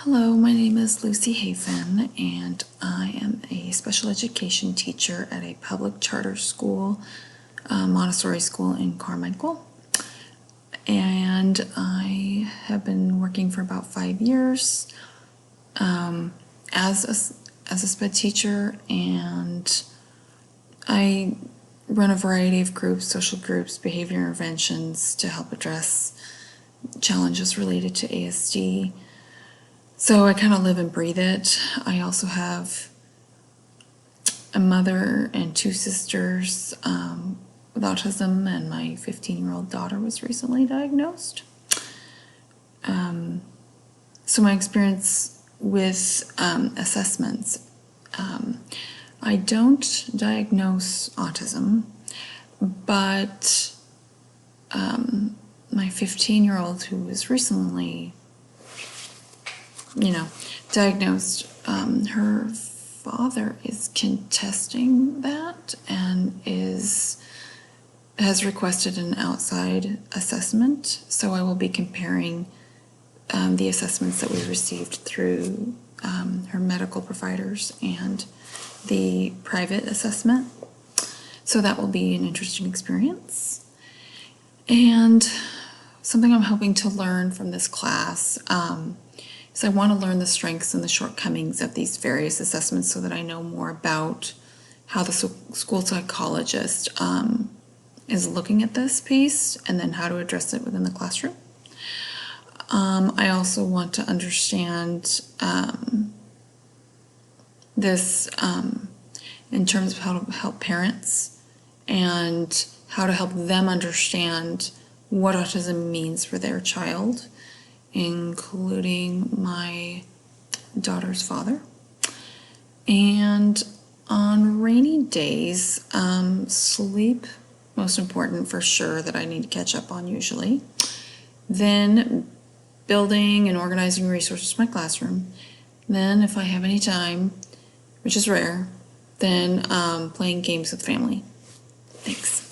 Hello, my name is Lucy Hafen, and I am a special education teacher at a public charter school, Montessori school in Carmichael. And I have been working for about 5 years as a SPED teacher, and I run a variety of groups, social groups, behavior interventions to help address challenges related to ASD. So I kind of live and breathe it. I also have a mother and 2 sisters with autism, and my 15-year-old daughter was recently diagnosed. So my experience with assessments, I don't diagnose autism, but my 15-year-old who was recently diagnosed, her father is contesting that and has requested an outside assessment. So I will be comparing the assessments that we received through her medical providers and the private assessment. So that will be an interesting experience. And something I'm hoping to learn from this class is I want to learn the strengths and the shortcomings of these various assessments so that I know more about how the school psychologist is looking at this piece and then how to address it within the classroom. I also want to understand this in terms of how to help parents and how to help them understand what autism means for their child, including my daughter's father. And on rainy days, sleep, most important for sure, that I need to catch up on usually. Then building and organizing resources for my classroom. Then if I have any time, which is rare, then playing games with family. Thanks.